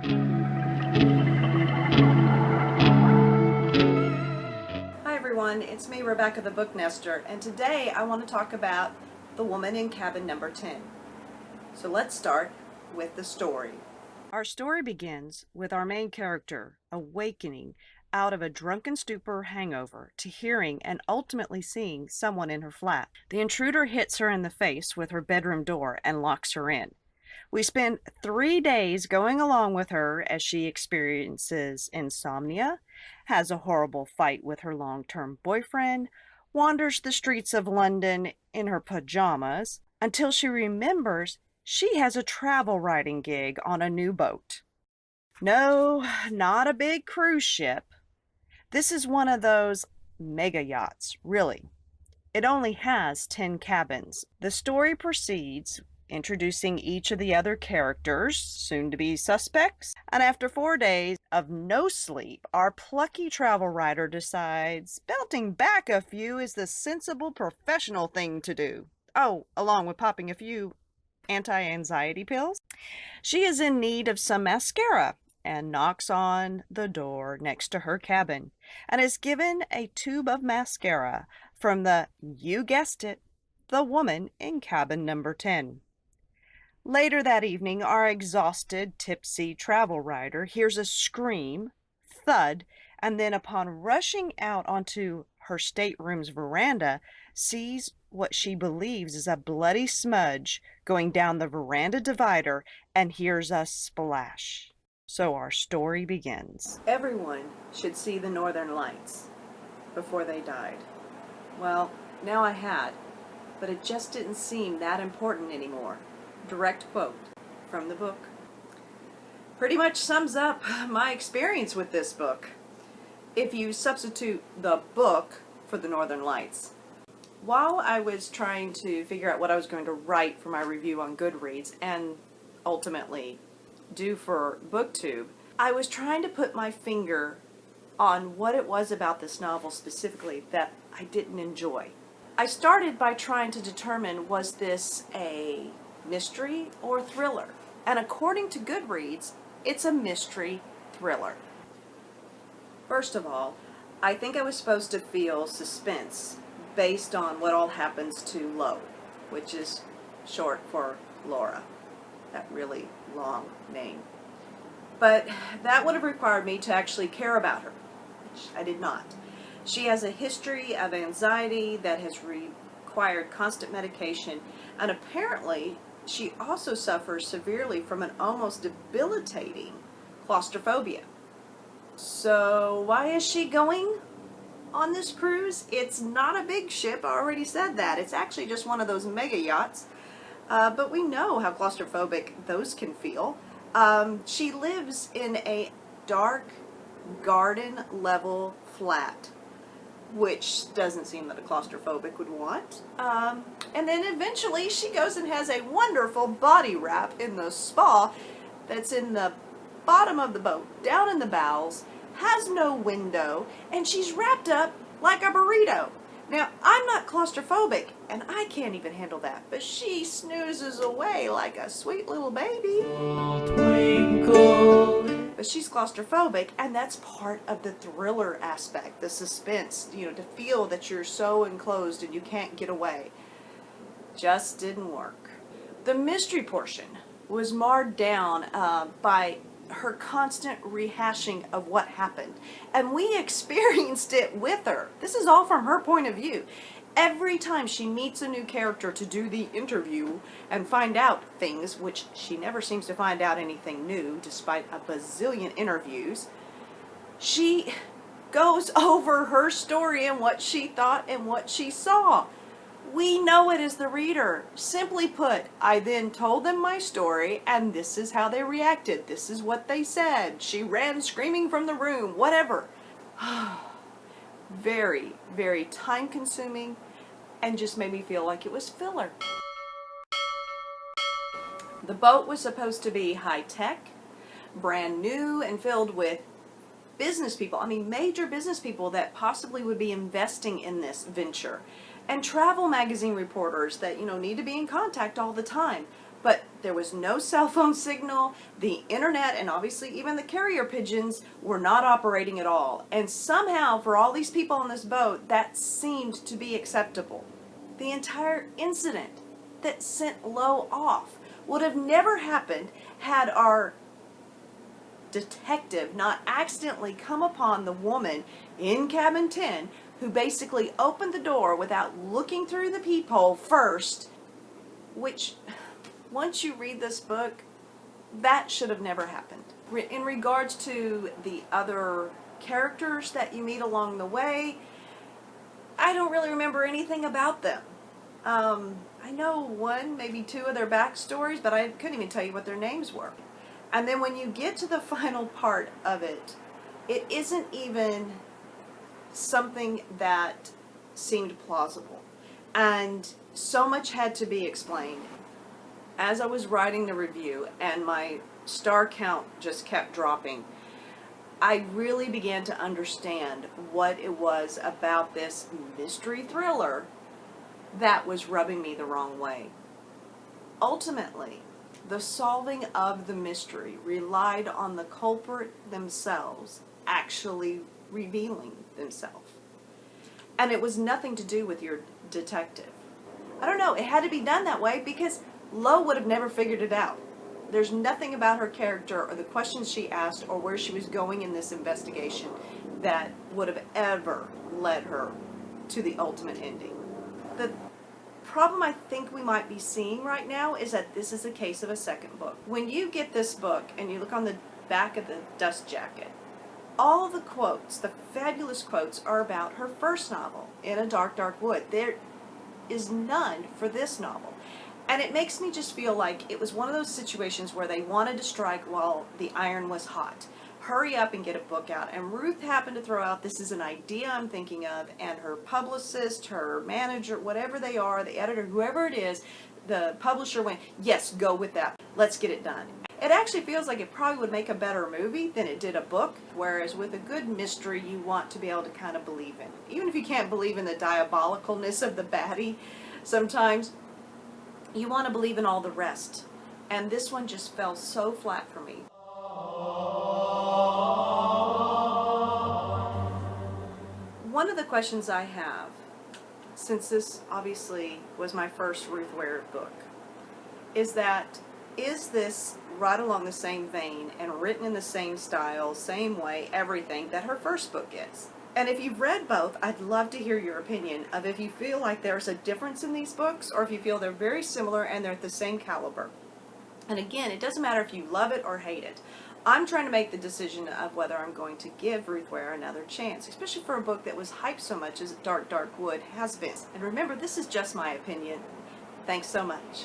Hi everyone, it's me, Rebecca the Booknester, and today I want to talk about the woman in cabin number 10. So let's start with the story. Our story begins with our main character awakening out of a drunken stupor hangover to hearing and ultimately seeing someone in her flat. The intruder hits her in the face with her bedroom door and locks her in. We spend 3 days going along with her as she experiences insomnia, has a horrible fight with her long-term boyfriend, wanders the streets of London in her pajamas, until she remembers she has a travel writing gig on a new boat. No, not a big cruise ship. This is one of those mega yachts, really. It only has 10 cabins. The story proceeds introducing each of the other characters, soon to be suspects, and after 4 days of no sleep, our plucky travel writer decides belting back a few is the sensible professional thing to do. Oh, along with popping a few anti-anxiety pills. She is in need of some mascara and knocks on the door next to her cabin and is given a tube of mascara from you guessed it, the woman in cabin number 10. Later that evening, our exhausted, tipsy travel writer hears a scream, thud, and then upon rushing out onto her stateroom's veranda, sees what she believes is a bloody smudge going down the veranda divider and hears a splash. So our story begins. Everyone should see the Northern Lights before they died. Well, now I had, but it just didn't seem that important anymore. Direct quote from the book. Pretty much sums up my experience with this book. If you substitute the book for the Northern Lights. While I was trying to figure out what I was going to write for my review on Goodreads and ultimately do for BookTube, I was trying to put my finger on what it was about this novel specifically that I didn't enjoy. I started by trying to determine, was this a mystery or thriller? And according to Goodreads, it's a mystery thriller. First of all, I think I was supposed to feel suspense based on what all happens to Lo, which is short for Laura, that really long name. But that would have required me to actually care about her, which I did not. She has a history of anxiety that has required constant medication, and apparently she also suffers severely from an almost debilitating claustrophobia. So why is she going on this cruise? It's not a big ship, I already said that. It's actually just one of those mega yachts. But we know how claustrophobic those can feel. She lives in a dark garden level flat, which doesn't seem that a claustrophobic would want. And then eventually she goes and has a wonderful body wrap in the spa that's in the bottom of the boat, down in the bowels, has no window, and she's wrapped up like a burrito. Now, I'm not claustrophobic, and I can't even handle that, but she snoozes away like a sweet little baby. Twinkle. But she's claustrophobic, and that's part of the thriller aspect, the suspense, to feel that you're so enclosed and you can't get away. Just didn't work. The mystery portion was marred down by her constant rehashing of what happened. And we experienced it with her. This is all from her point of view. Every time she meets a new character to do the interview and find out things, which she never seems to find out anything new despite a bazillion interviews, she goes over her story and what she thought and what she saw. We know it as the reader. Simply put, I then told them my story, and this is how they reacted. This is what they said. She ran screaming from the room, whatever. Very, very time-consuming, and just made me feel like it was filler. The boat was supposed to be high-tech, brand new, and filled with business people. I mean, major business people that possibly would be investing in this venture. And travel magazine reporters that, need to be in contact all the time. But There was no cell phone signal. The internet and obviously even the carrier pigeons were not operating at all. And somehow for all these people on this boat, that seemed to be acceptable. The entire incident that sent Lo off would have never happened had our detective not accidentally come upon the woman in cabin 10 who basically opened the door without looking through the peephole first, which, once you read this book, that should have never happened. In regards to the other characters that you meet along the way, I don't really remember anything about them. I know one, maybe two of their backstories, but I couldn't even tell you what their names were. And then when you get to the final part of it, it isn't even something that seemed plausible. And so much had to be explained. As I was writing the review and my star count just kept dropping, I really began to understand what it was about this mystery thriller that was rubbing me the wrong way. Ultimately, the solving of the mystery relied on the culprit themselves actually revealing themselves. And it was nothing to do with your detective. I don't know, it had to be done that way because Lo would have never figured it out. There's nothing about her character or the questions she asked or where she was going in this investigation that would have ever led her to the ultimate ending. The problem I think we might be seeing right now is that this is a case of a second book. When you get this book and you look on the back of the dust jacket, all the quotes, the fabulous quotes, are about her first novel, In a Dark, Dark Wood. There is none for this novel. And it makes me just feel like it was one of those situations where they wanted to strike while the iron was hot. Hurry up and get a book out. And Ruth happened to throw out, this is an idea I'm thinking of, and her publicist, her manager, whatever they are, the editor, whoever it is, the publisher went, yes, go with that. Let's get it done. It actually feels like it probably would make a better movie than it did a book, whereas with a good mystery, you want to be able to kind of believe in. Even if you can't believe in the diabolicalness of the baddie, sometimes you want to believe in all the rest. And this one just fell so flat for me. One of the questions I have, since this obviously was my first Ruth Ware book, is this right along the same vein and written in the same style, same way, everything that her first book is? And if you've read both, I'd love to hear your opinion of if you feel like there's a difference in these books or if you feel they're very similar and they're at the same caliber. And again, it doesn't matter if you love it or hate it. I'm trying to make the decision of whether I'm going to give Ruth Ware another chance, especially for a book that was hyped so much as Dark, Dark Wood has been. And remember, this is just my opinion. Thanks so much.